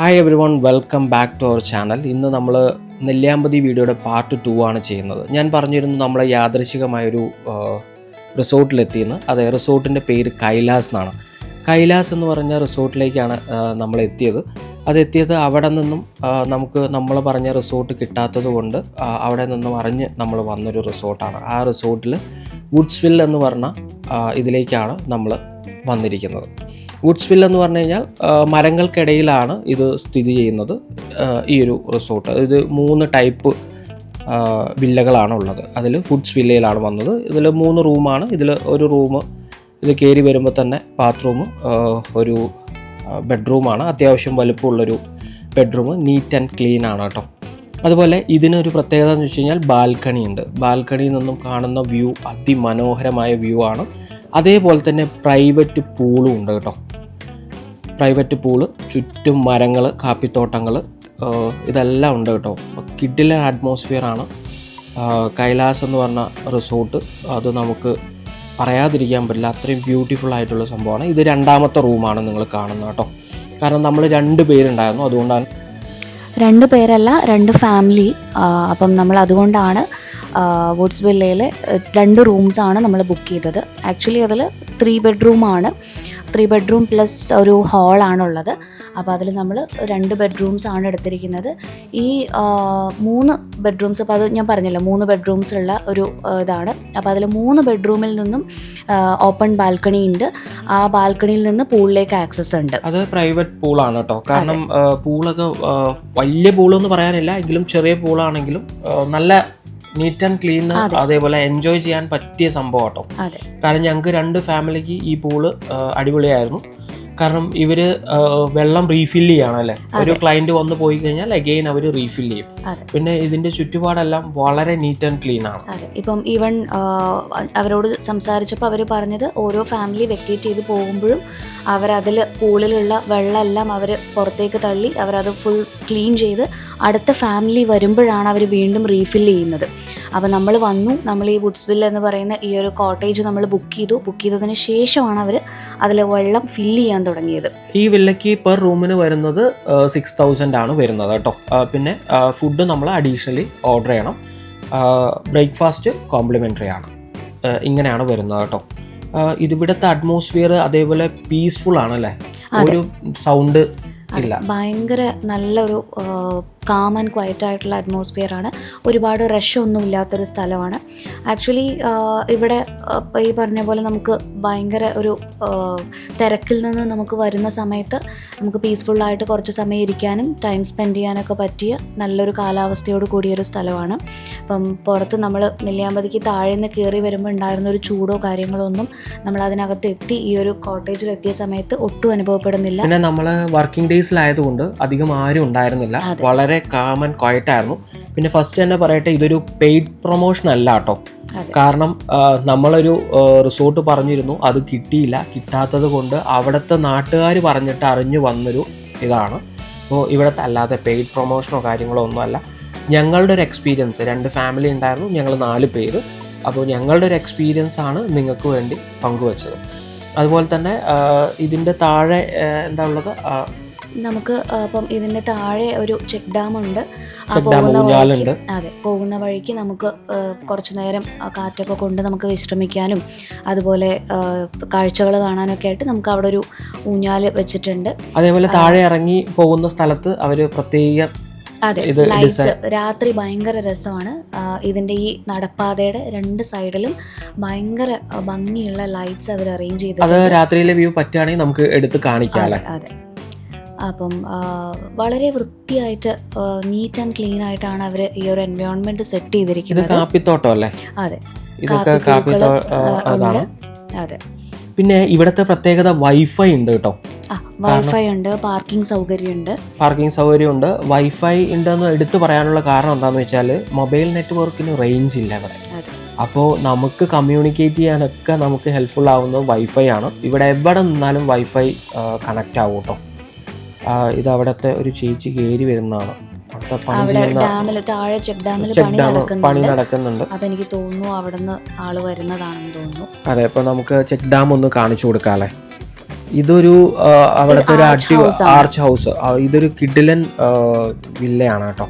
Hi everyone, welcome back to our channel. ഇന്ന് നമ്മൾ നെല്ലിയാമ്പതി വീഡിയോയുടെ പാർട്ട് 2 ആണ് ചെയ്യുന്നത്. ഞാൻ പറഞ്ഞിരുന്നു നമ്മളെ യാദൃശികമായൊരു റിസോർട്ടിലെത്തിയെന്ന്. അതെ, റിസോർട്ടിൻ്റെ പേര് കൈലാസ് എന്നാണ്. കൈലാസ് എന്ന് പറഞ്ഞ റിസോർട്ടിലേക്കാണ് നമ്മൾ എത്തിയത്. അതെത്തിയത് അവിടെ നിന്നും നമുക്ക് നമ്മൾ പറഞ്ഞ റിസോർട്ട് കിട്ടാത്തത് കൊണ്ട് അവിടെ നിന്നും അറിഞ്ഞ് നമ്മൾ വന്നൊരു റിസോർട്ടാണ്. ആ റിസോർട്ടിൽ വുഡ്സ്വിൽ എന്ന് പറഞ്ഞ ഇതിലേക്കാണ് നമ്മൾ വന്നിരിക്കുന്നത്. വുഡ്സ്വിൽ എന്ന് പറഞ്ഞു കഴിഞ്ഞാൽ മരങ്ങൾക്കിടയിലാണ് ഇത് സ്ഥിതി ചെയ്യുന്നത്. ഈ ഒരു റിസോർട്ട് ഇത് 3 ടൈപ്പ് വില്ലകളാണ് ഉള്ളത്. അതിൽ വുഡ്സ് വില്ലയിലാണ് വന്നത്. ഇതിൽ 3 റൂമാണ്. ഇതിൽ ഒരു റൂം ഇത് കയറി വരുമ്പോൾ തന്നെ ബാത്റൂം, ഒരു ബെഡ്റൂമാണ്. അത്യാവശ്യം വലുപ്പമുള്ളൊരു ബെഡ്റൂം, നീറ്റ് ആൻഡ് ക്ലീൻ ആണ് കേട്ടോ. അതുപോലെ ഇതിനൊരു പ്രത്യേകത എന്ന് വെച്ച് കഴിഞ്ഞാൽ ബാൽക്കണി ഉണ്ട്. ബാൽക്കണിയിൽ നിന്നും കാണുന്ന വ്യൂ അതിമനോഹരമായ വ്യൂ ആണ്. അതേപോലെ തന്നെ പ്രൈവറ്റ് പൂളും ഉണ്ട് കേട്ടോ. പ്രൈവറ്റ് പൂള്, ചുറ്റും മരങ്ങൾ, കാപ്പിത്തോട്ടങ്ങൾ, ഇതെല്ലാം ഉണ്ട് കേട്ടോ. കിഡിലൻ അറ്റ്മോസ്ഫിയർ ആണ് കൈലാസ് എന്ന് പറഞ്ഞ റിസോർട്ട്. അത് നമുക്ക് പറയാതിരിക്കാൻ പറ്റില്ല, അത്രയും ബ്യൂട്ടിഫുൾ ആയിട്ടുള്ള സംഭവമാണ്. ഇത് 2ാമത്തെ റൂമാണ് നിങ്ങൾ കാണുന്നത് കേട്ടോ. കാരണം നമ്മൾ 2 പേരുണ്ടായിരുന്നു, അതുകൊണ്ടാണ് 2 പേരല്ല 2 ഫാമിലി. അപ്പം നമ്മൾ അതുകൊണ്ടാണ് വുഡ്സ് വില്ലയിൽ 2 റൂംസാണ് നമ്മൾ ബുക്ക് ചെയ്തത്. ആക്ച്വലി അതിൽ 3 ബെഡ്റൂമാണ്. 3 ബെഡ്റൂം പ്ലസ് ഒരു ഹാളാണുള്ളത്. അപ്പോൾ അതിൽ നമ്മൾ 2 ബെഡ്റൂംസാണ് എടുത്തിരിക്കുന്നത്. ഈ 3 ബെഡ്റൂംസ്, അപ്പോൾ അത് ഞാൻ പറഞ്ഞല്ലോ 3 ബെഡ്റൂംസുള്ള ഒരു ഇതാണ്. അപ്പോൾ അതിൽ 3 ബെഡ്റൂമിൽ നിന്നും ഓപ്പൺ ബാൽക്കണി ഉണ്ട്. ആ ബാൽക്കണിയിൽ നിന്ന് പൂളിലേക്ക് ആക്സസ് ഉണ്ട്. അത് പ്രൈവറ്റ് പൂളാണ് കേട്ടോ. കാരണം പൂളൊക്കെ വലിയ പൂളെന്ന് പറയാനില്ല, എങ്കിലും ചെറിയ പൂളാണെങ്കിലും നല്ല നീറ്റ് ആൻഡ് ക്ലീൻ, അതേപോലെ എൻജോയ് ചെയ്യാൻ പറ്റിയ സംഭവം കേട്ടോ. കാരണം ഞങ്ങൾക്ക് 2 ഫാമിലിക്ക് ഈ പൂള് അടിപൊളിയായിരുന്നു. കാരണം ഇവര് വെള്ളം റീഫിൽ ചെയ്യാണല്ലേ. ഒരു ക്ലയന്റ് വന്ന് പോയി കഴിഞ്ഞാൽ അഗെയിൻ അവർ റീഫിൽ ചെയ്യും. പിന്നെ ഇതിന്റെ ചുറ്റുപാടെല്ലാം വളരെ നീറ്റ് ആൻഡ് ക്ലീൻ ആണ്. ഇപ്പം ഈവൻ അവരോട് സംസാരിച്ചപ്പോൾ അവർ പറഞ്ഞത് ഓരോ ഫാമിലി വെക്കേറ്റ് ചെയ്ത് പോകുമ്പോഴും അവരതിൽ പൂളിലുള്ള വെള്ളമെല്ലാം അവർ പുറത്തേക്ക് തള്ളി അവരത് ഫുൾ ക്ലീൻ ചെയ്ത് അടുത്ത ഫാമിലി വരുമ്പോഴാണ് അവർ വീണ്ടും റീഫിൽ ചെയ്യുന്നത്. അപ്പോൾ നമ്മൾ വന്നു, നമ്മൾ ഈ വുഡ്സ്വിൽ എന്ന് പറയുന്ന ഈ ഒരു കോട്ടേജ് നമ്മൾ ബുക്ക് ചെയ്തതിന് ശേഷമാണ് അവർ അതിൽ വെള്ളം ഫില്ല് ചെയ്യാൻ തുടങ്ങിയത്. ഈ വില്ലയ്ക്ക് പെർ റൂമിന് വരുന്നത് 6000 ആണ് വരുന്നത് കേട്ടോ. പിന്നെ ഫുഡ് നമ്മൾ അഡീഷണലി ഓർഡർ ചെയ്യണം. ബ്രേക്ക്ഫാസ്റ്റ് കോംപ്ലിമെൻ്ററി ആണ്. ഇങ്ങനെയാണ് വരുന്നത് കേട്ടോ. ഇതിവിടുത്തെ അറ്റ്മോസ്ഫിയർ അതേപോലെ പീസ്ഫുൾ ആണല്ലേ. ഒരു സൗണ്ട് ഇല്ല. ഭയങ്കര നല്ലൊരു കാം ആൻഡ് ക്വയറ്റ് ആയിട്ടുള്ള അറ്റ്മോസ്ഫിയറാണ്. ഒരുപാട് റഷ് ഒന്നും ഇല്ലാത്തൊരു സ്ഥലമാണ്. ആക്ച്വലി ഇവിടെ ഈ പറഞ്ഞ പോലെ നമുക്ക് ഭയങ്കര ഒരു തിരക്കിൽ നിന്ന് നമുക്ക് വരുന്ന സമയത്ത് നമുക്ക് പീസ്ഫുള്ളായിട്ട് കുറച്ച് സമയം ഇരിക്കാനും ടൈം സ്പെൻഡ് ചെയ്യാനൊക്കെ പറ്റിയ നല്ലൊരു കാലാവസ്ഥയോട് കൂടിയൊരു സ്ഥലമാണ്. അപ്പം പുറത്ത് നമ്മൾ നെല്ലിയാമ്പതിക്ക് താഴെ നിന്ന് കയറി വരുമ്പോൾ ഉണ്ടായിരുന്ന ഒരു ചൂടോ കാര്യങ്ങളോ ഒന്നും നമ്മൾ അതിനകത്ത് എത്തി ഈ ഒരു കോട്ടേജിൽ എത്തിയ സമയത്ത് ഒട്ടും അനുഭവപ്പെടുന്നില്ല. പിന്നെ നമ്മൾ വർക്കിംഗ് ഡേയ്സിലായതുകൊണ്ട് അധികം ആരും ഉണ്ടായിരുന്നില്ല. വളരെ കാം ആൻഡ് ക്വയറ്റ് ആയിരുന്നു. പിന്നെ ഫസ്റ്റ് തന്നെ പറയട്ടെ, ഇതൊരു പെയ്ഡ് പ്രൊമോഷൻ അല്ല കേട്ടോ. കാരണം നമ്മളൊരു റിസോർട്ട് പറഞ്ഞിരുന്നു, അത് കിട്ടിയില്ല. കിട്ടാത്തത് കൊണ്ട് അവിടുത്തെ നാട്ടുകാർ പറഞ്ഞിട്ട് അറിഞ്ഞു വന്നൊരു ഇതാണ്. അപ്പോൾ ഇവിടുത്തെ അല്ലാതെ പെയ്ഡ് പ്രൊമോഷനോ കാര്യങ്ങളോ ഒന്നുമല്ല. ഞങ്ങളുടെ ഒരു എക്സ്പീരിയൻസ്, 2 ഫാമിലി ഉണ്ടായിരുന്നു, ഞങ്ങൾ 4 പേര്. അപ്പോൾ ഞങ്ങളുടെ ഒരു എക്സ്പീരിയൻസ് ആണ് നിങ്ങൾക്ക് വേണ്ടി പങ്കുവച്ചത്. അതുപോലെ തന്നെ ഇതിൻ്റെ താഴെ എന്താ ഉള്ളത്, നമുക്ക് അപ്പം ഇതിൻ്റെ താഴെ ഒരു ചെക്ക് ഡാം ഉണ്ട്. പോകുന്ന വഴിക്ക് നമുക്ക് കുറച്ചു നേരം കാറ്റൊക്കെ കൊണ്ട് നമുക്ക് വിശ്രമിക്കാനും അതുപോലെ കാഴ്ചകൾ കാണാനൊക്കെ ആയിട്ട് നമുക്ക് അവിടെ ഒരു ഊഞ്ഞാൽ വെച്ചിട്ടുണ്ട്. അതേപോലെ താഴെ ഇറങ്ങി പോകുന്ന സ്ഥലത്ത് അവർ പ്രത്യേക ലൈറ്റ്സ്, രാത്രി ഭയങ്കര രസമാണ്. ഇതിൻ്റെ ഈ നടപ്പാതയുടെ 2 സൈഡിലും ഭയങ്കര ഭംഗിയുള്ള ലൈറ്റ്സ് അവർ അറേഞ്ച് ചെയ്തിട്ടുണ്ട്. അത് രാത്രിയിലെ വ്യൂ പറ്റുകയാണെങ്കിൽ നമുക്ക് എടുത്ത് കാണിക്കാം. അതെ. അപ്പം വളരെ വൃത്തിയായിട്ട് നീറ്റ് ആൻഡ് ക്ലീൻ ആയിട്ടാണ് അവർ ഈ ഒരു എൻവയോൺമെന്റ് സെറ്റ് ചെയ്തിരിക്കുന്നത്. കാപ്പിത്തോട്ടം അല്ലേ? അതെ, അതെ. പിന്നെ ഇവിടുത്തെ പ്രത്യേകത വൈഫൈ ഉണ്ട് കേട്ടോ. വൈഫൈ ഉണ്ട്, പാർക്കിംഗ് സൗകര്യമുണ്ട്. വൈഫൈ ഉണ്ടെന്ന് എടുത്തു പറയാനുള്ള കാരണം എന്താണെന്ന് വെച്ചാൽ മൊബൈൽ നെറ്റ്വർക്കിന് റേഞ്ച് ഇല്ല ഇവിടെ. അപ്പോൾ നമുക്ക് കമ്മ്യൂണിക്കേറ്റ് ചെയ്യാനൊക്കെ നമുക്ക് ഹെൽപ്ഫുൾ ആവുന്നത് വൈഫൈ ആണ്. ഇവിടെ എവിടെ നിന്നാലും വൈഫൈ കണക്റ്റ് ആവും കേട്ടോ. ഇത് അവിടുത്തെ ഒരു ചേച്ചി കയറി വരുന്നതാണ്. പണി നടക്കുന്നുണ്ട്. അപ്പൊ എനിക്ക് തോന്നുന്നു അവിടെ നിന്ന് ആള് വരുന്നതാണെന്ന് തോന്നുന്നു. അതെ, അപ്പൊ നമുക്ക് ചെക്ക് ഡാം ഒന്ന് കാണിച്ചു കൊടുക്കാല്ലേ. ഇതൊരു അവിടുത്തെ ഒരു arch house ആണ്. Arch house. ഇതൊരു കിഡിലൻ വില്ലയാണ് കേട്ടോ.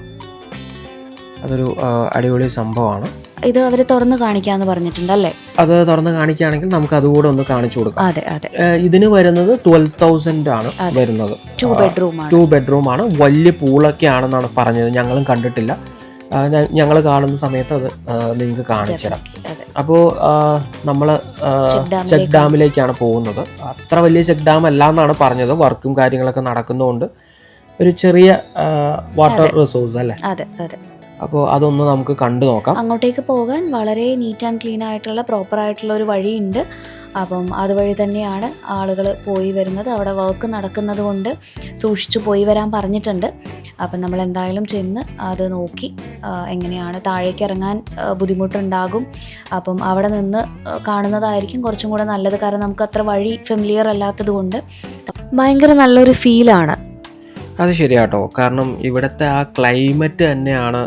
അതൊരു അടിപൊളി സംഭവമാണ്. ഇത് അവർ തുറന്ന് കാണിക്കാന്ന് പറഞ്ഞിട്ടുണ്ട് അല്ലേ? അത് തുറന്ന് കാണിക്കുകയാണെങ്കിൽ നമുക്ക് അതുകൂടെ ഒന്ന് കാണിച്ചു കൊടുക്കാം. അതെ അതെ. ഇതിന് വരുന്നത് 12,000 ആണ് വരുന്നത്. 2 ബെഡ്റൂം ആണ്. വലിയ പൂളൊക്കെ ആണെന്നാണ് പറഞ്ഞത്. ഞങ്ങളും കണ്ടിട്ടില്ല. ഞങ്ങൾ കാണുന്ന സമയത്ത് അത് നിങ്ങൾക്ക് കാണിച്ചു തരാം. അപ്പോൾ നമ്മൾ ചെക്ക് ഡാമിലേക്കാണ് പോകുന്നത്. അത്ര വലിയ ചെക്ക് ഡാം അല്ല എന്നാണ് പറഞ്ഞത്. വർക്കും കാര്യങ്ങളൊക്കെ നടക്കുന്നതുകൊണ്ട് ഒരു ചെറിയ വാട്ടർ റിസോഴ്സ് അല്ലേ? അതെ അതെ. അപ്പോൾ അതൊന്ന് നമുക്ക് കണ്ടു നോക്കാം. അങ്ങോട്ടേക്ക് പോകാൻ വളരെ നീറ്റ് ആൻഡ് ക്ലീൻ ആയിട്ടുള്ള പ്രോപ്പർ ആയിട്ടുള്ള ഒരു വഴിയുണ്ട്. അപ്പം അതുവഴി തന്നെയാണ് ആളുകൾ പോയി വരുന്നത്. അവിടെ വർക്ക് നടക്കുന്നത് കൊണ്ട് സൂക്ഷിച്ചു പോയി വരാൻ പറഞ്ഞിട്ടുണ്ട്. അപ്പം നമ്മൾ എന്തായാലും ചെന്ന് അത് നോക്കി എങ്ങനെയാണ് താഴേക്ക് ഇറങ്ങാൻ ബുദ്ധിമുട്ടുണ്ടാകും. അപ്പം അവിടെ നിന്ന് കാണുന്നതായിരിക്കും കുറച്ചും കൂടെ നല്ലത്. കാരണം നമുക്ക് അത്ര വഴി ഫെമിലിയർ അല്ലാത്തത് കൊണ്ട് ഭയങ്കര നല്ലൊരു ഫീലാണ്. അത് ശരിയാട്ടോ. കാരണം ഇവിടുത്തെ ആ ക്ലൈമറ്റ് തന്നെയാണ്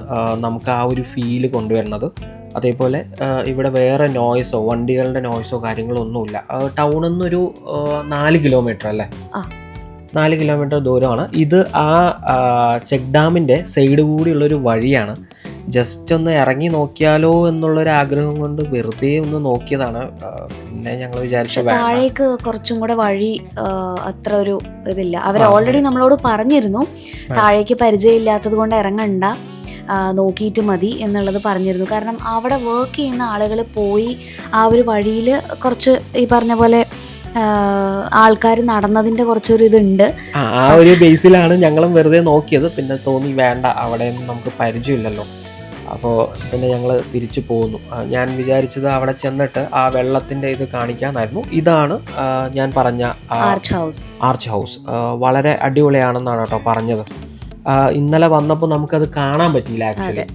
നമുക്ക് ആ ഒരു ഫീല് കൊണ്ടുവരുന്നത്. അതേപോലെ ഇവിടെ വേറെ നോയ്സോ വണ്ടികളുടെ നോയ്സോ കാര്യങ്ങളോ ഒന്നുമില്ല. ടൗണിൽ നിന്നൊരു 4 കിലോമീറ്റർ അല്ലേ? 4 കിലോമീറ്റർ ദൂരമാണ്. ഇത് ആ ചെക്ക് ഡാമിൻ്റെ സൈഡ് കൂടിയുള്ളൊരു വഴിയാണ്. ജസ്റ്റ് ഒന്ന് ഇറങ്ങി നോക്കിയാലോ എന്നുള്ളൊരു ആഗ്രഹം കൊണ്ട് വെറുതെ ഒന്ന് നോക്കിയതാണ്. പിന്നെ ഞങ്ങൾ വിചാരിച്ചു താഴേക്ക് കുറച്ചും കൂടെ വഴി അത്ര ഒരു ഇതില്ല. അവർ ഓൾറെഡി നമ്മളോട് പറഞ്ഞിരുന്നു താഴേക്ക് പരിചയമില്ലാത്തത് കൊണ്ട് ഇറങ്ങണ്ട, നോക്കിയിട്ട് മതി എന്നുള്ളത് പറഞ്ഞിരുന്നു. കാരണം അവിടെ വർക്ക് ചെയ്യുന്ന ആളുകൾ പോയി ആ ഒരു വഴിയിൽ കുറച്ച് ഈ പറഞ്ഞ പോലെ ആൾക്കാർ നടന്നതിൻ്റെ കുറച്ചൊരു ഇതുണ്ട്. ആ ഒരു ബേസിലാണ് ഞങ്ങളും വെറുതെ നോക്കിയത്. പിന്നെ തോന്നി വേണ്ട, അവിടെ നമുക്ക് പരിചയമില്ലല്ലോ. അപ്പോൾ പിന്നെ ഞങ്ങൾ തിരിച്ചു പോന്നു. ഞാൻ വിചാരിച്ചത് അവിടെ ചെന്നിട്ട് ആ വെള്ളത്തിൻ്റെ ഇത് കാണിക്കാനായിരുന്നു. ഇതാണ് ഞാൻ പറഞ്ഞ ആർച്ച് ഹൗസ്. വളരെ അടിപൊളിയാണെന്നാണ് കേട്ടോ പറഞ്ഞത്. ഇന്നലെ വന്നപ്പോൾ നമുക്കത് കാണാൻ പറ്റിയില്ല ആക്ച്വലി.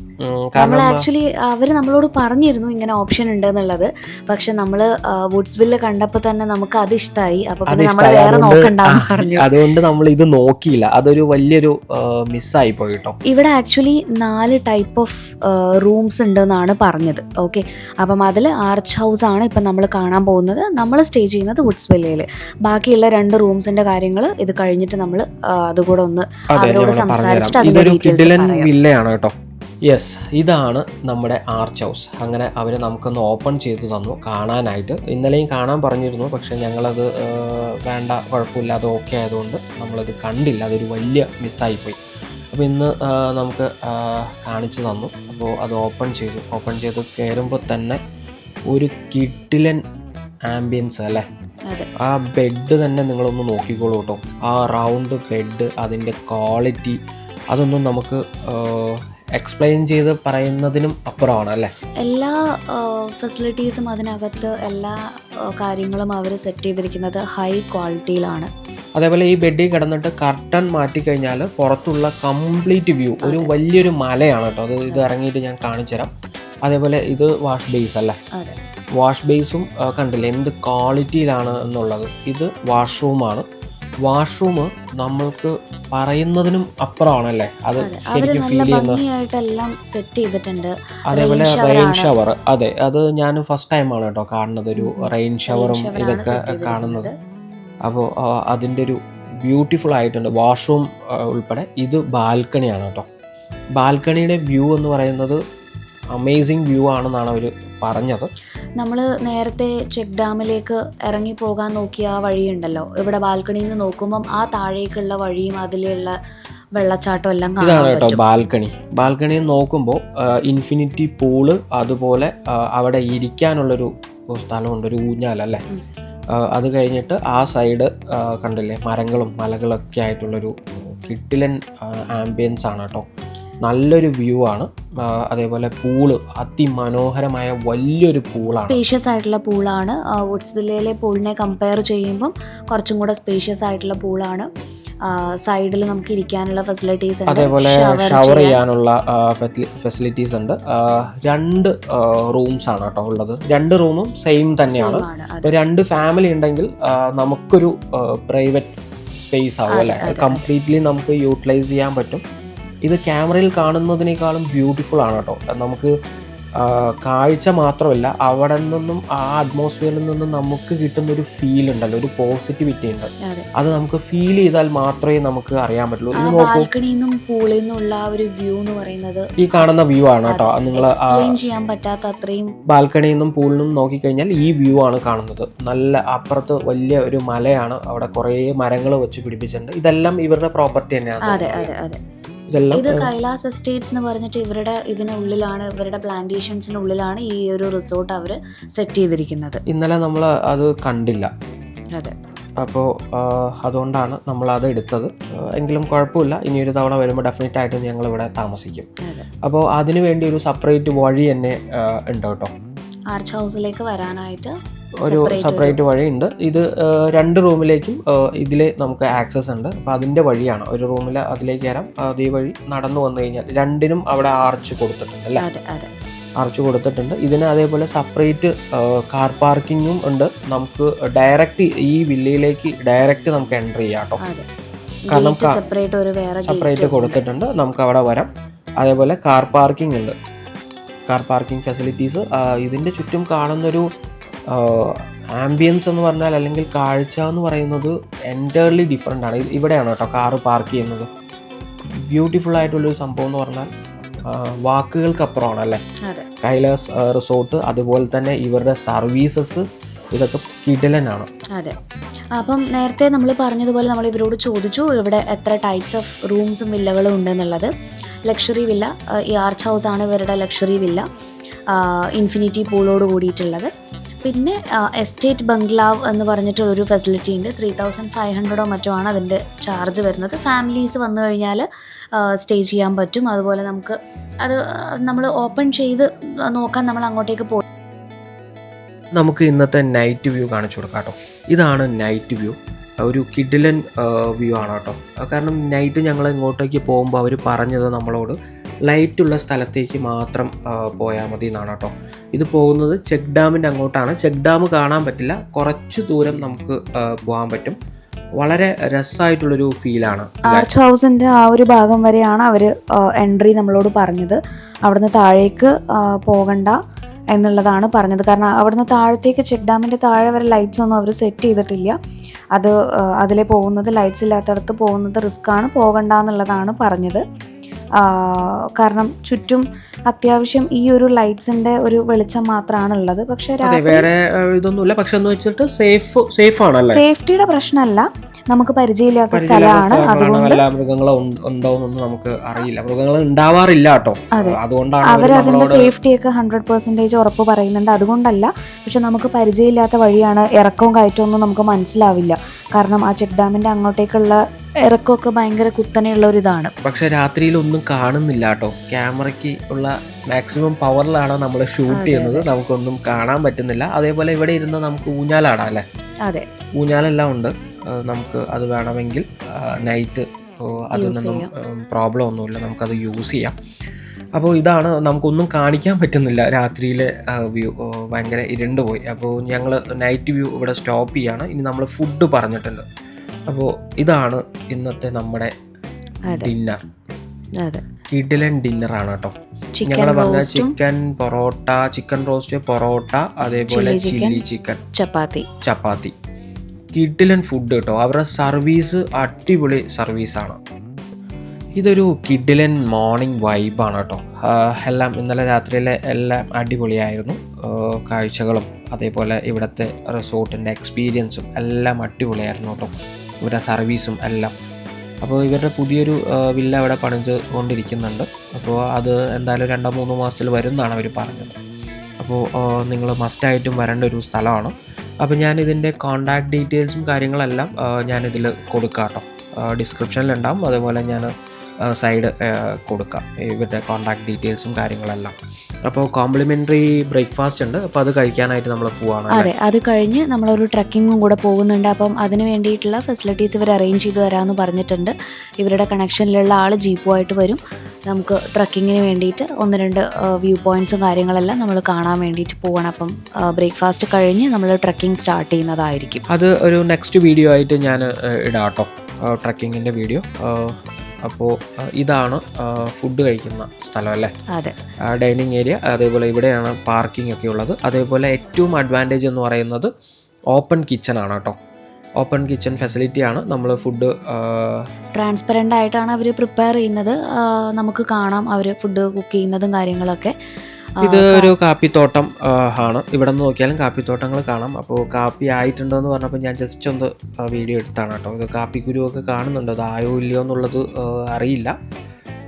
ആക്ച്വലി അവർ നമ്മളോട് പറഞ്ഞിരുന്നു ഇങ്ങനെ ഓപ്ഷൻ ഉണ്ട് എന്നുള്ളത്. പക്ഷെ നമ്മൾ വുഡ്സ്വില്ല് കണ്ടപ്പോൾ തന്നെ നമുക്ക് അത് ഇഷ്ടമായി. അപ്പൊ നമ്മൾ വേറെ നോക്കണ്ടെന്ന് പറഞ്ഞു. അതുകൊണ്ട് നമ്മൾ ഇത് നോക്കിയില്ല. അതൊരു വലിയൊരു മിസ്സായി പോയി കേട്ടോ. ഇവിടെ ആക്ച്വലി 4 ടൈപ്പ് ഓഫ് റൂംസ് ഉണ്ടെന്നാണ് പറഞ്ഞത്. ഓക്കെ, അപ്പം അതിൽ ആർച്ച് ഹൗസ് ആണ് ഇപ്പം നമ്മൾ കാണാൻ പോകുന്നത്. നമ്മൾ സ്റ്റേ ചെയ്യുന്നത് വുഡ്സ്വില്ലയിൽ. ബാക്കിയുള്ള 2 റൂംസിന്റെ കാര്യങ്ങൾ ഇത് കഴിഞ്ഞിട്ട് നമ്മൾ അതുകൂടെ ഒന്ന് അവരോട് സംസാരിച്ചിട്ട് അതിന്റെ ഡീറ്റെയിൽസ് വില്ലയാണ് കേട്ടോ. യെസ്, ഇതാണ് നമ്മുടെ ആർച്ച് ഹൗസ്. അങ്ങനെ അവർ നമുക്കൊന്ന് ഓപ്പൺ ചെയ്ത് തന്നു കാണാനായിട്ട്. ഇന്നലെയും കാണാൻ പറഞ്ഞിരുന്നു, പക്ഷേ ഞങ്ങളത് വേണ്ട, കുഴപ്പമില്ല, അത് ഓക്കെ ആയതുകൊണ്ട് നമ്മളത് കണ്ടില്ല. അതൊരു വലിയ മിസ്സായിപ്പോയി. അപ്പോൾ ഇന്ന് നമുക്ക് കാണിച്ചു തന്നു. അപ്പോൾ അത് ഓപ്പൺ ചെയ്ത് കയറുമ്പോൾ തന്നെ ഒരു കിഡിലൻ ആംബിയൻസ് അല്ലേ? ആ ബെഡ് തന്നെ നിങ്ങളൊന്ന് നോക്കിക്കോളൂ കേട്ടോ. ആ റൗണ്ട് ബെഡ്, അതിൻ്റെ ക്വാളിറ്റി, അതൊന്നും നമുക്ക് എക്സ്പ്ലെയിൻ ചെയ്ത് പറയുന്നതിനും അപ്പുറമാണ് അല്ലേ? എല്ലാ ഫെസിലിറ്റീസും അതിനകത്ത് എല്ലാ കാര്യങ്ങളും അവർ സെറ്റ് ചെയ്തിരിക്കുന്നത് ഹൈ ക്വാളിറ്റിയിലാണ്. അതേപോലെ ഈ ബെഡിൽ കിടന്നിട്ട് കർട്ടൻ മാറ്റിക്കഴിഞ്ഞാൽ പുറത്തുള്ള കംപ്ലീറ്റ് വ്യൂ ഒരു വലിയൊരു മലയാണ് കേട്ടോ. അത് ഇത് ഇറങ്ങിയിട്ട് ഞാൻ കാണിച്ചു തരാം. അതേപോലെ ഇത് വാഷ് ബേസ് അല്ലേ? വാഷ് ബേസും കണ്ടില്ലേ എന്ത് ക്വാളിറ്റിയിലാണ് എന്നുള്ളത്. ഇത് വാഷ്റൂമാണ്. വാഷ്റൂം നമ്മൾക്ക് പറയുന്നതിനും അപ്പുറമാണല്ലേ? അത് ശരിക്കും ഫീൽ ചെയ്യുന്നത്. അതേപോലെ റെയിൻ ഷവർ, അതെ, അത് ഞാൻ ഫസ്റ്റ് ടൈമാണ് കേട്ടോ കാണുന്നത്, ഒരു റെയിൻ ഷവറും ഇതൊക്കെ കാണുന്നത്. അപ്പോൾ അതിൻ്റെ ഒരു ബ്യൂട്ടിഫുൾ ആയിട്ടുണ്ട് വാഷ്റൂം ഉൾപ്പെടെ. ഇത് ബാൽക്കണിയാണ് കേട്ടോ. ബാൽക്കണിയുടെ വ്യൂ എന്ന് പറയുന്നത് അമേസിങ് വ്യൂ ആണെന്നാണ് അവർ പറഞ്ഞത്. നമ്മൾ നേരത്തെ ചെക്ക് ഡാമിലേക്ക് ഇറങ്ങി പോകാൻ നോക്കിയ ആ വഴിയുണ്ടല്ലോ, ഇവിടെ ബാൽക്കണിയിൽ നിന്ന് നോക്കുമ്പം ആ താഴേക്കുള്ള വഴിയും അതിലുള്ള വെള്ളച്ചാട്ടം എല്ലാം കാണാൻ ഇതാണ് കേട്ടോ ബാൽക്കണിയിൽ നോക്കുമ്പോൾ ഇൻഫിനിറ്റി പൂള്, അതുപോലെ അവിടെ ഇരിക്കാനുള്ളൊരു സ്ഥലമുണ്ട്, ഒരു ഊഞ്ഞാലല്ലേ. അത് കഴിഞ്ഞിട്ട് ആ സൈഡ് കണ്ടില്ലേ മരങ്ങളും മലകളൊക്കെ ആയിട്ടുള്ളൊരു കിഡിലൻ ആംബിയൻസ് ആണ് കേട്ടോ. നല്ലൊരു വ്യൂ ആണ്. അതേപോലെ പൂള് അതിമനോഹരമായ വലിയൊരു പൂളാണ്, സ്പേഷ്യസ് ആയിട്ടുള്ള പൂളാണ്. വുഡ്സ്വില്ലയിലെ പൂളിനെ കമ്പയർ ചെയ്യുമ്പം കുറച്ചും കൂടെ സ്പേഷ്യസ് ആയിട്ടുള്ള പൂളാണ്. സൈഡിൽ നമുക്ക് ഇരിക്കാനുള്ള ഫെസിലിറ്റീസ് ഉണ്ട്, അതേപോലെ ഷവർ ചെയ്യാനുള്ള ഫെസിലിറ്റീസ് ഉണ്ട്. 2 റൂംസ് ആണ് കേട്ടോ ഉള്ളത്. 2 റൂമും സെയിം തന്നെയാണ്. 2 ഫാമിലി ഉണ്ടെങ്കിൽ നമുക്കൊരു പ്രൈവറ്റ് സ്പേസ് ആവും അല്ലേ? കംപ്ലീറ്റ്ലി നമുക്ക് യൂട്ടിലൈസ് ചെയ്യാൻ പറ്റും. ഇത് ക്യാമറയിൽ കാണുന്നതിനേക്കാളും ബ്യൂട്ടിഫുൾ ആണ് കേട്ടോ. നമുക്ക് കാഴ്ച മാത്രമല്ല, അവിടെ നിന്നും ആ അറ്റ്മോസ്ഫിയറിൽ നിന്നും നമുക്ക് കിട്ടുന്നൊരു ഫീൽ ഉണ്ടല്ലോ, ഒരു പോസിറ്റിവിറ്റി ഉണ്ട്. അത് നമുക്ക് ഫീൽ ചെയ്താൽ മാത്രമേ നമുക്ക് അറിയാൻ പറ്റുള്ളൂ. ഇത് ബാൽക്കണിന്നും പൂളിൽ നിന്നുള്ള ഒരു വ്യൂ എന്ന് പറയുന്നത് ഈ കാണുന്ന വ്യൂ ആണ് കേട്ടോ. നിങ്ങൾ ചെയ്യാൻ പറ്റാത്ത അത്രയും ബാൽക്കണിയിൽ നിന്നും പൂളിൽ നിന്നും നോക്കിക്കഴിഞ്ഞാൽ ഈ വ്യൂ ആണ് കാണുന്നത്. നല്ല അപ്പുറത്ത് വലിയ ഒരു മലയാണ്, അവിടെ കുറേ മരങ്ങൾ വെച്ച് പിടിപ്പിച്ചിട്ടുണ്ട്. ഇതെല്ലാം ഇവരുടെ പ്രോപ്പർട്ടി തന്നെയാണ്. ഇത് കൈലാസ് എസ്റ്റേറ്റ്സ് എന്ന് പറഞ്ഞിട്ട് ഇവരുടെ ഇതിനുള്ളിലാണ്, ഇവരുടെ പ്ലാന്റേഷൻസിനുള്ളിലാണ് ഈ ഒരു റിസോർട്ട് അവർ സെറ്റ് ചെയ്തിരിക്കുന്നത്. ഇന്നലെ നമ്മൾ അത് കണ്ടില്ല. അതെ, അപ്പോൾ അതുകൊണ്ടാണ് നമ്മൾ അത് എടുത്തത്. എങ്കിലും കുഴപ്പമില്ല, ഇനിയൊരു തവണ വരുമ്പോൾ ഡെഫിനറ്റ് ആയിട്ട് ഞങ്ങൾ ഇവിടെ താമസിക്കും. അപ്പോൾ അതിനു വേണ്ടി ഒരു സെപ്പറേറ്റ് വഴി തന്നെ ഉണ്ട് കേട്ടോ. ആർച്ച് ഹൗസിലേക്ക് വരാനായിട്ട് ഒരു സെപ്പറേറ്റ് വഴിയുണ്ട്. ഇത് 2 റൂമിലേക്കും ഇതിൽ നമുക്ക് ആക്സസ് ഉണ്ട്. അപ്പോൾ അതിൻ്റെ വഴിയാണ്. ഒരു റൂമിൽ അതിലേക്ക് കയറാം, അതേ വഴി നടന്നു വന്നു കഴിഞ്ഞാൽ 2നും അവിടെ ആർച്ച് കൊടുത്തിട്ടുണ്ട് അല്ലേ? ആർച്ച് കൊടുത്തിട്ടുണ്ട്. ഇതിന് അതേപോലെ സെപ്പറേറ്റ് കാർ പാർക്കിങ്ങും ഉണ്ട്. നമുക്ക് ഡയറക്റ്റ് ഈ വില്ലയിലേക്ക് ഡയറക്റ്റ് നമുക്ക് എൻ്റർ ചെയ്യാം കേട്ടോ. കാരണം സെപ്പറേറ്റ് കൊടുത്തിട്ടുണ്ട്, നമുക്ക് അവിടെ വരാം. അതേപോലെ കാർ പാർക്കിംഗ് ഉണ്ട്, കാർ പാർക്കിംഗ് ഫെസിലിറ്റീസ്. ഇതിൻ്റെ ചുറ്റും കാണുന്നൊരു ആംബിയൻസ് എന്ന് പറഞ്ഞാൽ, അല്ലെങ്കിൽ കാഴ്ച എന്ന് പറയുന്നത് എൻറ്റയർലി ഡിഫറെൻ്റ് ആണ്. ഇവിടെയാണ് കേട്ടോ കാറ് പാർക്ക് ചെയ്യുന്നത്. ബ്യൂട്ടിഫുൾ ആയിട്ടുള്ളൊരു സംഭവം എന്ന് പറഞ്ഞാൽ വാക്കുകൾക്കപ്പുറമാണ് അല്ലേ കൈലാസ് റിസോർട്ട്. അതുപോലെ തന്നെ ഇവരുടെ സർവീസസ്, ഇതൊക്കെ കിടിലനാണ്. അതെ, അപ്പം നേരത്തെ നമ്മൾ പറഞ്ഞതുപോലെ നമ്മൾ ഇവരോട് ചോദിച്ചു ഇവിടെ എത്ര ടൈപ്സ് ഓഫ് റൂംസും വില്ലകളും ഉണ്ടെന്നുള്ളത്. ലക്ഷറി വില്ല, ഈ ആർച്ച് ഹൗസ് ആണ് ഇവരുടെ ലക്ഷറി വില്ല, ഇൻഫിനിറ്റി പൂളോട് കൂടിയിട്ടുള്ളത്. പിന്നെ എസ്റ്റേറ്റ് ബംഗ്ലാവ് എന്ന് പറഞ്ഞിട്ടൊരു ഫെസിലിറ്റി ഉണ്ട്. 3500 മറ്റോ ആണ് അതിൻ്റെ ചാർജ് വരുന്നത്. ഫാമിലീസ് വന്നു കഴിഞ്ഞാൽ സ്റ്റേ ചെയ്യാൻ പറ്റും. അതുപോലെ നമുക്ക് അത് നമ്മൾ ഓപ്പൺ ചെയ്ത് നോക്കാൻ നമ്മൾ അങ്ങോട്ടേക്ക് പോകും. നമുക്ക് ഇന്നത്തെ നൈറ്റ് വ്യൂ കാണിച്ചു കൊടുക്കാം കേട്ടോ. ഇതാണ് നൈറ്റ് വ്യൂ. ഒരു കിഡിലൻ വ്യൂ ആണ് കേട്ടോ. കാരണം നൈറ്റ് ഞങ്ങൾ ഇങ്ങോട്ടേക്ക് പോകുമ്പോൾ അവർ പറഞ്ഞത് നമ്മളോട് ലൈറ്റുള്ള സ്ഥലത്തേക്ക് മാത്രം പോയാൽ മതി എന്നാണ് കേട്ടോ. ഇത് പോകുന്നത് ചെക്ക് ഡാമിൻ്റെ അങ്ങോട്ടാണ്. ചെക്ക് ഡാം കാണാൻ പറ്റില്ല, കുറച്ച് ദൂരം നമുക്ക് പോകാൻ പറ്റും. വളരെ രസമായിട്ടുള്ളൊരു ഫീലാണ്. ആർച്ച് ഹൗസിൻ്റെ ആ ഒരു ഭാഗം വരെയാണ് അവർ എൻട്രി നമ്മളോട് പറഞ്ഞത്. അവിടുന്ന് താഴേക്ക് പോകണ്ട എന്നുള്ളതാണ് പറഞ്ഞത്. കാരണം അവിടുന്ന് താഴത്തേക്ക് ചെക്ക് ഡാമിൻ്റെ താഴെ വരെ ലൈറ്റ്സ് ഒന്നും അവർ സെറ്റ് ചെയ്തിട്ടില്ല. അത് അതിലെ പോകുന്നത്, ലൈറ്റ്സ് ഇല്ലാത്തടത്ത് പോകുന്നത് റിസ്ക്കാണ്, പോകണ്ട എന്നുള്ളതാണ് പറഞ്ഞത്. കാരണം ചുറ്റും അത്യാവശ്യം ഈ ഒരു ലൈറ്റ്സിന്റെ ഒരു വെളിച്ചം മാത്രമാണ് ഉള്ളത്. പക്ഷെ വേറെ ഇതൊന്നുമില്ല. പക്ഷെ എന്ന് വെച്ചിട്ട് സേഫ് ആണല്ലേ, സേഫ്റ്റിയുടെ പ്രശ്നമല്ല. നമുക്ക് പരിചയമില്ലാത്ത സ്ഥലമാണ്, അതുകൊണ്ട് മൃഗങ്ങളോ ഉണ്ടോന്നൊന്നും നമുക്ക് അറിയില്ല. മൃഗങ്ങൾ ഉണ്ടാവാറില്ല കേട്ടോ. അതുകൊണ്ടാണ് അവരതിന്റെ സേഫ്റ്റിയൊക്കെ 100% ഉറപ്പ് പറയുന്നുണ്ട്. അതുകൊണ്ടല്ല, പക്ഷെ നമുക്ക് പരിചയമില്ലാത്ത വഴിയാണ്, ഇറക്കവും കയറ്റവും ഒന്നും നമുക്ക് മനസ്സിലാവില്ല. കാരണം ആ ചെക്ക് ഡാമിന്റെ അങ്ങോട്ടേക്കുള്ള ഇറക്കമൊക്കെ ഭയങ്കര കുത്തനെയുള്ള ഒരു ഇതാണ്. പക്ഷെ രാത്രിയിൽ ഒന്നും കാണുന്നില്ല കേട്ടോ. ക്യാമറയ്ക്ക് ഉള്ള മാക്സിമം പവറിലാണ് നമ്മൾ ഷൂട്ട് ചെയ്യുന്നത്, നമുക്കൊന്നും കാണാൻ പറ്റുന്നില്ല. അതേപോലെ ഇവിടെ ഇരുന്ന് നമുക്ക് ഊഞ്ഞാലാടാം അല്ലേ? അതെ, ഊഞ്ഞാലെല്ലാം ഉണ്ട്. നമുക്ക് അത് വേണമെങ്കിൽ നൈറ്റ് അതിനൊന്നും പ്രോബ്ലം ഒന്നുമില്ല, നമുക്കത് യൂസ് ചെയ്യാം. അപ്പോൾ ഇതാണ്, നമുക്കൊന്നും കാണിക്കാൻ പറ്റുന്നില്ല രാത്രിയിലെ വ്യൂ. ഭയങ്കര ഇരുണ്ട് പോയി. അപ്പോൾ ഞങ്ങൾ നൈറ്റ് വ്യൂ ഇവിടെ സ്റ്റോപ്പ് ചെയ്യാണ്. ഇനി നമ്മൾ ഫുഡ് പറഞ്ഞിട്ടുണ്ട്. അപ്പോൾ ഇതാണ് ഇന്നത്തെ നമ്മുടെ ഡിന്നർ. കിഡിലൻ ഡിന്നറാണ് കേട്ടോ. ഞങ്ങൾ പറഞ്ഞ chicken parotta, chicken roast, parotta, അതേപോലെ ചില്ലി ചിക്കൻ, ചപ്പാത്തി. കിഡിലൻ ഫുഡ് കേട്ടോ. അവരുടെ സർവീസ് അടിപൊളി സർവീസാണ്. ഇതൊരു കിഡിലൻ മോർണിംഗ് വൈബാണ് കേട്ടോ. എല്ലാം ഇന്നലെ രാത്രിയിലെ എല്ലാം അടിപൊളിയായിരുന്നു. കാഴ്ചകളും അതേപോലെ ഇവിടുത്തെ റിസോർട്ടിൻ്റെ എക്സ്പീരിയൻസും എല്ലാം അടിപൊളിയായിരുന്നു കേട്ടോ. ഇവരുടെ സർവീസും എല്ലാം. അപ്പോൾ ഇവരുടെ പുതിയൊരു വില്ല അവിടെ പണിത് കൊണ്ടിരിക്കുന്നുണ്ട്. അപ്പോൾ അത് എന്തായാലും 2-3 മാസത്തിൽ വരും എന്നാണ് അവർ പറഞ്ഞത്. അപ്പോൾ നിങ്ങൾ മസ്റ്റായിട്ടും വരേണ്ട ഒരു സ്ഥലമാണ്. അപ്പോൾ ഞാൻ ഇതിൻ്റെ കോൺടാക്ട് ഡീറ്റെയിൽസും കാര്യങ്ങളെല്ലാം ഞാനിതിൽ കൊടുക്കാം കേട്ടോ. ഡിസ്ക്രിപ്ഷനിലുണ്ടാവും. അതേപോലെ ഞാൻ സൈഡ് കൊടുക്കാം ഇവരുടെ കോൺടാക്ട് ഡീറ്റെയിൽസും കാര്യങ്ങളെല്ലാം. അപ്പോൾ കോംപ്ലിമെൻ്ററി ബ്രേക്ക്ഫാസ്റ്റ് ഉണ്ട്. അപ്പോൾ അത് കഴിക്കാനായിട്ട് നമ്മൾ പോവാണ്. അതെ, അത് കഴിഞ്ഞ് നമ്മളൊരു ട്രക്കിങ്ങും കൂടെ പോകുന്നുണ്ട്. അപ്പം അതിന് വേണ്ടിയിട്ടുള്ള ഫെസിലിറ്റീസ് ഇവർ അറേഞ്ച് ചെയ്ത് തരാമെന്ന് പറഞ്ഞിട്ടുണ്ട്. ഇവരുടെ കണക്ഷനിലുള്ള ആൾ ജീപ്പുമായിട്ട് വരും. നമുക്ക് ട്രക്കിങ്ങിന് വേണ്ടിയിട്ട് 1-2 വ്യൂ പോയിൻറ്റ്സും കാര്യങ്ങളെല്ലാം നമ്മൾ കാണാൻ വേണ്ടിയിട്ട് പോകണം. അപ്പം ബ്രേക്ക്ഫാസ്റ്റ് കഴിഞ്ഞ് നമ്മൾ ട്രക്കിംഗ് സ്റ്റാർട്ട് ചെയ്യുന്നതായിരിക്കും. അത് ഒരു നെക്സ്റ്റ് വീഡിയോ ആയിട്ട് ഞാൻ ഇടാം കേട്ടോ, ട്രക്കിങ്ങിൻ്റെ വീഡിയോ. അപ്പോൾ ഇതാണ് ഫുഡ് കഴിക്കുന്ന സ്ഥലം അല്ലേ, അതെ. Dining area. അതേപോലെ ഇവിടെയാണ് പാർക്കിംഗ് ഒക്കെ ഉള്ളത്. അതേപോലെ ഏറ്റവും അഡ്വാൻറ്റേജ് എന്ന് പറയുന്നത് ഓപ്പൺ കിച്ചൺ ആണ് കേട്ടോ. ഓപ്പൺ കിച്ചൺ ഫെസിലിറ്റിയാണ്. നമ്മൾ ഫുഡ് ട്രാൻസ്പെറൻ്റ് ആയിട്ടാണ് അവർ പ്രിപ്പയർ ചെയ്യുന്നത്. നമുക്ക് കാണാം അവർ ഫുഡ് കുക്ക് ചെയ്യുന്നതും കാര്യങ്ങളൊക്കെ. ഇത് ഒരു കാപ്പിത്തോട്ടം ആണ്. ഇവിടെ നിന്ന് നോക്കിയാലും കാപ്പിത്തോട്ടങ്ങൾ കാണാം. അപ്പോൾ കാപ്പി ആയിട്ടുണ്ടോ എന്ന് പറഞ്ഞപ്പോൾ ഞാൻ ജസ്റ്റ് ഒന്ന് വീഡിയോ എടുത്താണ് കേട്ടോ. ഇത് കാപ്പിക്കുരുവൊക്കെ കാണുന്നുണ്ട്, അത് ആയോ ഇല്ലയോ എന്നുള്ളത് അറിയില്ല.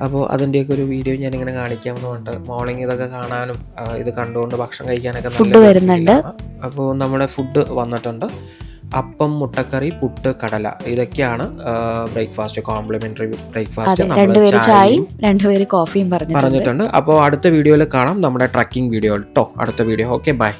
അപ്പോൾ അതിൻ്റെയൊക്കെ ഒരു വീഡിയോ ഞാനിങ്ങനെ കാണിക്കാമെന്നുണ്ട്. മോർണിംഗ് ഇതൊക്കെ കാണാനും ഇത് കണ്ടുകൊണ്ട് ഭക്ഷണം കഴിക്കാനൊക്കെ ഫുഡ് വരുന്നുണ്ട്. അപ്പോൾ നമ്മുടെ ഫുഡ് വന്നിട്ടുണ്ട്. അപ്പം, മുട്ടക്കറി, പുട്ട്, കടല, ഇതൊക്കെയാണ് ബ്രേക്ക്ഫാസ്റ്റ്, കോംപ്ലിമെന്ററി ബ്രേക്ക്ഫാസ്റ്റ്. 2 പേര് ചായയും 2 പേര് കോഫിയും പറഞ്ഞിട്ടുണ്ട്. അപ്പോൾ അടുത്ത വീഡിയോയിൽ കാണാം, നമ്മുടെ ട്രക്കിംഗ് വീഡിയോ കേട്ടോ. അടുത്ത വീഡിയോ. Okay, by.